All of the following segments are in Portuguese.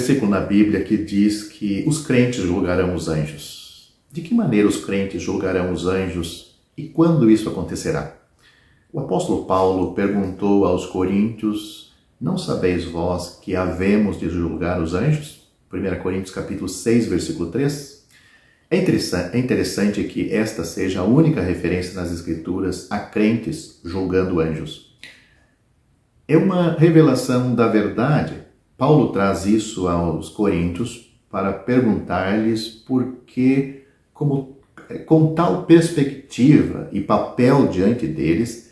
versículo na Bíblia que diz que os crentes julgarão os anjos. De que maneira os crentes julgarão os anjos e quando isso acontecerá? O apóstolo Paulo perguntou aos coríntios: não sabeis vós que havemos de julgar os anjos? 1 Coríntios capítulo 6, versículo 3. É interessante que esta seja a única referência nas Escrituras a crentes julgando anjos. É uma revelação da verdade. Paulo traz isso aos coríntios para perguntar-lhes por que, com tal perspectiva e papel diante deles,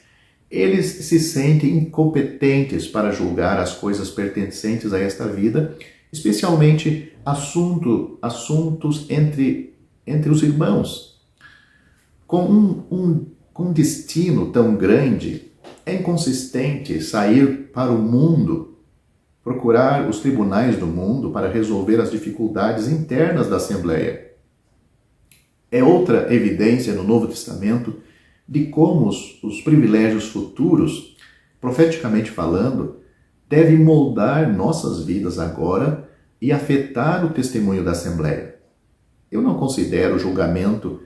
eles se sentem incompetentes para julgar as coisas pertencentes a esta vida, especialmente assuntos entre os irmãos. Com um destino tão grande, é inconsistente sair para o mundo, procurar os tribunais do mundo para resolver as dificuldades internas da Assembleia. É outra evidência no Novo Testamento de como os privilégios futuros, profeticamente falando, devem moldar nossas vidas agora e afetar o testemunho da Assembleia. Eu não considero o julgamento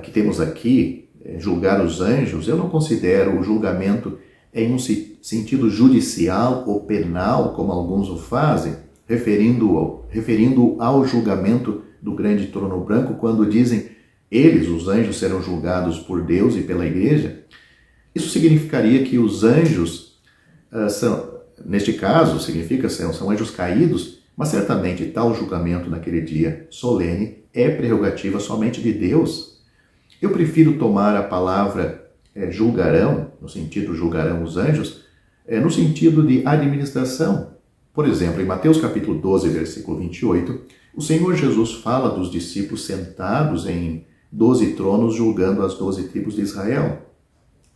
que temos aqui, julgar os anjos, eu não considero o julgamento em um sentido judicial ou penal, como alguns o fazem, referindo ao julgamento do grande trono branco, quando dizem eles, os anjos, serão julgados por Deus e pela igreja. Isso significaria que os anjos neste caso, são anjos caídos, mas certamente tal julgamento naquele dia solene é prerrogativa somente de Deus. Eu prefiro tomar a palavra julgarão, no sentido julgarão os anjos, no sentido de administração. Por exemplo, em Mateus capítulo 12, versículo 28, o Senhor Jesus fala dos discípulos sentados em 12 tronos julgando as 12 tribos de Israel.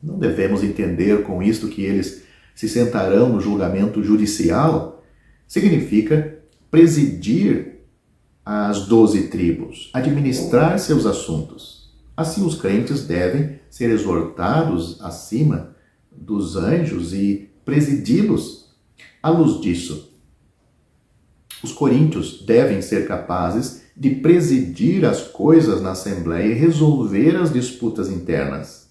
Não devemos entender com isto que eles se sentarão no julgamento judicial. Significa presidir as 12 tribos, administrar seus assuntos. Assim, os crentes devem ser exortados acima dos anjos e presidi-los. À luz disso, os coríntios devem ser capazes de presidir as coisas na Assembleia e resolver as disputas internas.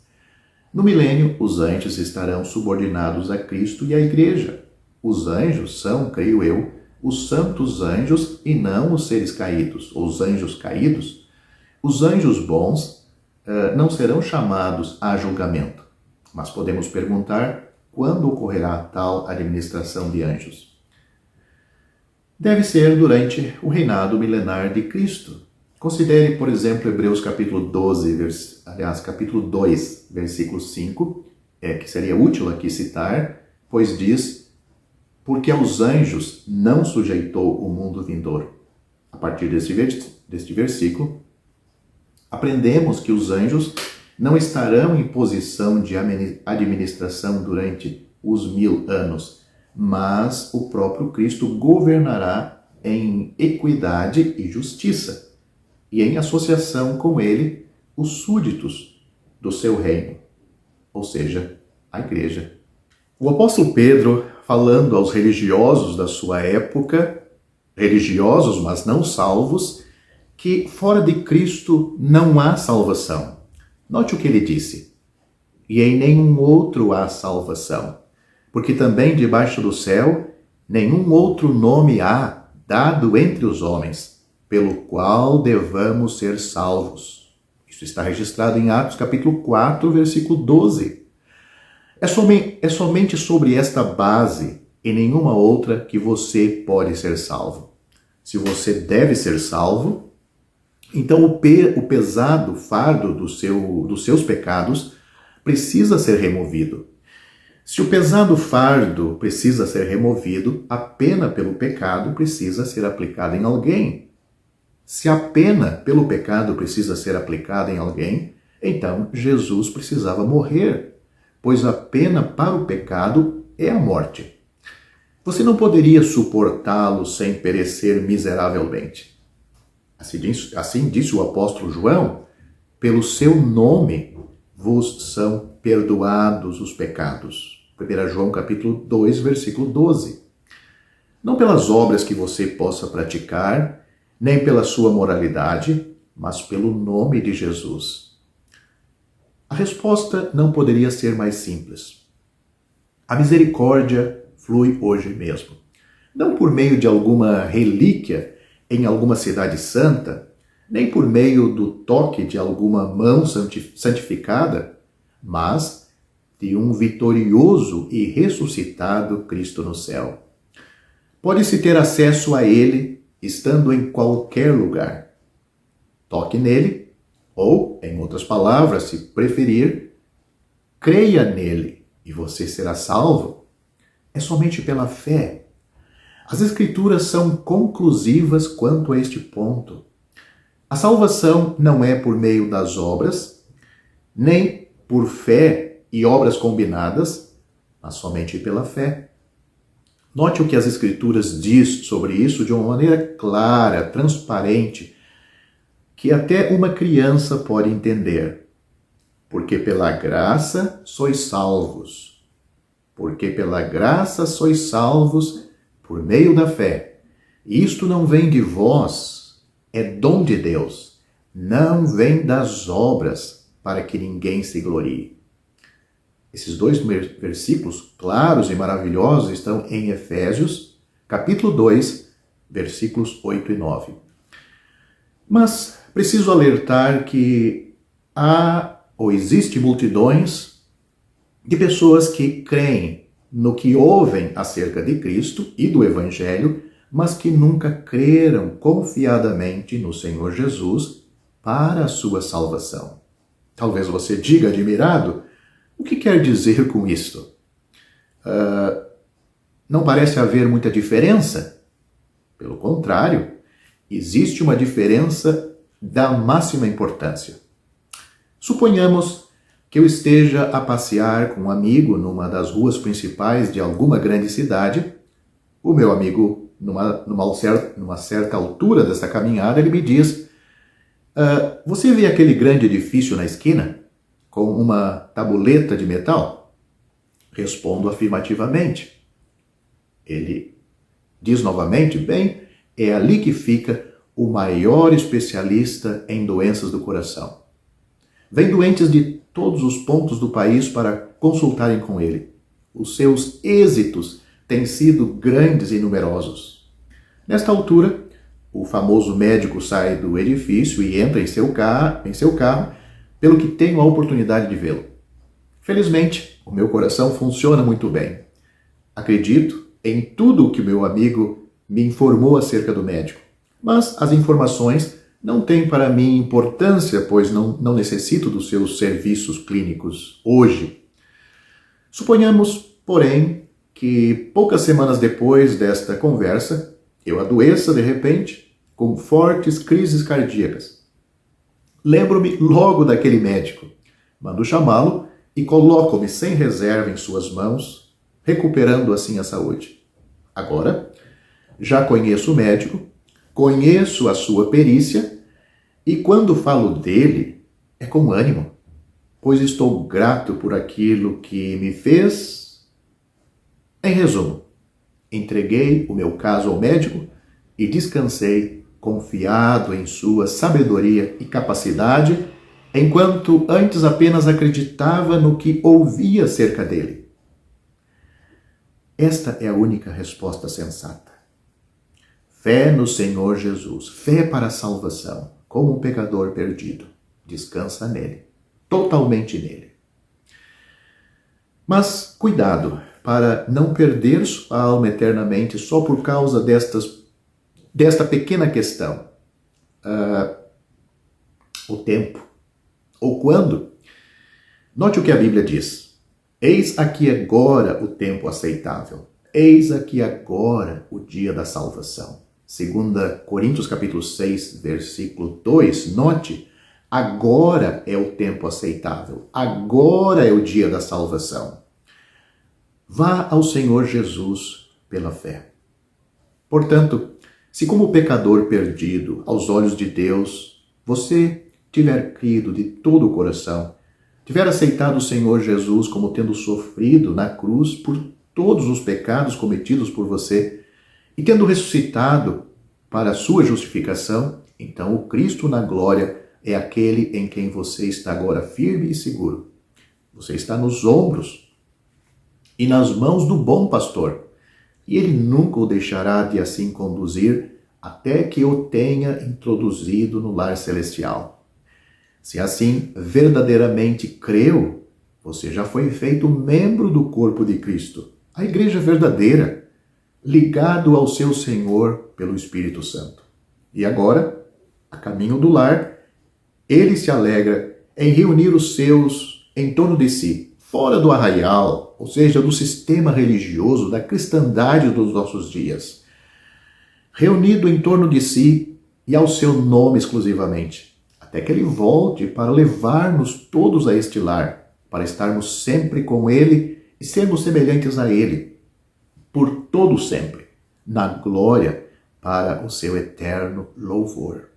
No milênio, os anjos estarão subordinados a Cristo e à Igreja. Os anjos são, creio eu, os santos anjos e não os seres caídos, ou os anjos caídos. Os anjos bons não serão chamados a julgamento, mas podemos perguntar quando ocorrerá tal administração de anjos. Deve ser durante o reinado milenar de Cristo. Considere, por exemplo, Hebreus capítulo 2, versículo 5, que seria útil aqui citar, pois diz: porque aos anjos não sujeitou o mundo vindouro. A partir deste versículo, aprendemos que os anjos não estarão em posição de administração durante os 1000 anos, mas o próprio Cristo governará em equidade e justiça, e em associação com ele, os súditos do seu reino, ou seja, a igreja. O apóstolo Pedro, falando aos religiosos da sua época, religiosos, mas não salvos, que fora de Cristo não há salvação. Note o que ele disse: e em nenhum outro há salvação, porque também debaixo do céu nenhum outro nome há dado entre os homens, pelo qual devamos ser salvos. Isso está registrado em Atos capítulo 4, versículo 12. É somente sobre esta base e nenhuma outra que você pode ser salvo. Se você deve ser salvo, então o pesado fardo dos seus pecados precisa ser removido. Se o pesado fardo precisa ser removido, a pena pelo pecado precisa ser aplicada em alguém. Se a pena pelo pecado precisa ser aplicada em alguém, então Jesus precisava morrer, pois a pena para o pecado é a morte. Você não poderia suportá-lo sem perecer miseravelmente. Assim disse o apóstolo João: pelo seu nome vos são perdoados os pecados. 1 João capítulo 2, versículo 12. não pelas obras que você possa praticar, nem pela sua moralidade, mas pelo nome de Jesus. A resposta não poderia ser mais simples. A misericórdia flui hoje mesmo. Não por meio de alguma relíquia em alguma cidade santa, nem por meio do toque de alguma mão santificada, mas de um vitorioso e ressuscitado Cristo no céu. Pode-se ter acesso a Ele estando em qualquer lugar. Toque nele, ou, em outras palavras, se preferir, creia nele e você será salvo. É somente pela fé. As Escrituras são conclusivas quanto a este ponto. A salvação não é por meio das obras, nem por fé e obras combinadas, mas somente pela fé. Note o que as Escrituras diz sobre isso de uma maneira clara, transparente, que até uma criança pode entender. Porque pela graça sois salvos. Porque pela graça sois salvos por meio da fé. Isto não vem de vós, é dom de Deus. Não vem das obras, para que ninguém se glorie. Esses dois versículos claros e maravilhosos estão em Efésios, capítulo 2, versículos 8 e 9. Mas preciso alertar que há ou existe multidões de pessoas que creem no que ouvem acerca de Cristo e do Evangelho, mas que nunca creram confiadamente no Senhor Jesus para a sua salvação. Talvez você diga admirado, o que quer dizer com isto? Não parece haver muita diferença? Pelo contrário, existe uma diferença da máxima importância. Suponhamos que eu esteja a passear com um amigo numa das ruas principais de alguma grande cidade. O meu amigo, numa certa altura dessa caminhada, ele me diz: você vê aquele grande edifício na esquina, com uma tabuleta de metal? Respondo afirmativamente. Ele diz novamente: bem, é ali que fica o maior especialista em doenças do coração. Vem doentes de todos os pontos do país para consultarem com ele. Os seus êxitos têm sido grandes e numerosos. Nesta altura, o famoso médico sai do edifício e entra em seu carro, pelo que tenho a oportunidade de vê-lo. Felizmente, o meu coração funciona muito bem. Acredito em tudo o que o meu amigo me informou acerca do médico, mas as informações não têm para mim importância, pois não necessito dos seus serviços clínicos hoje. Suponhamos, porém, que poucas semanas depois desta conversa, eu adoeça de repente com fortes crises cardíacas. Lembro-me logo daquele médico. Mando chamá-lo e coloco-me sem reserva em suas mãos, recuperando assim a saúde. Agora, já conheço o médico, conheço a sua perícia e quando falo dele é com ânimo, pois estou grato por aquilo que me fez. Em resumo, entreguei o meu caso ao médico e descansei confiado em sua sabedoria e capacidade, enquanto antes apenas acreditava no que ouvia acerca dele. Esta é a única resposta sensata. Fé no Senhor Jesus, fé para a salvação, como um pecador perdido. Descansa nele, totalmente nele. Mas cuidado para não perder sua alma eternamente só por causa desta pequena questão. O tempo. Ou quando? Note o que a Bíblia diz. Eis aqui agora o tempo aceitável. Eis aqui agora o dia da salvação. 2 Coríntios capítulo 6, versículo 2, note, agora é o tempo aceitável, agora é o dia da salvação. Vá ao Senhor Jesus pela fé. Portanto, se como pecador perdido aos olhos de Deus, você tiver crido de todo o coração, tiver aceitado o Senhor Jesus como tendo sofrido na cruz por todos os pecados cometidos por você, E tendo ressuscitado para a sua justificação, então o Cristo na glória é aquele em quem você está agora firme e seguro. Você está nos ombros e nas mãos do bom pastor, e ele nunca o deixará de assim conduzir até que o tenha introduzido no lar celestial. Se assim verdadeiramente creu, você já foi feito membro do corpo de Cristo, a igreja verdadeira, ligado ao seu Senhor pelo Espírito Santo. E agora, a caminho do lar, ele se alegra em reunir os seus em torno de si, fora do arraial, ou seja, do sistema religioso, da cristandade dos nossos dias. Reunido em torno de si e ao seu nome exclusivamente, até que ele volte para levar-nos todos a este lar, para estarmos sempre com ele e sermos semelhantes a ele, por todo sempre, na glória, para o seu eterno louvor.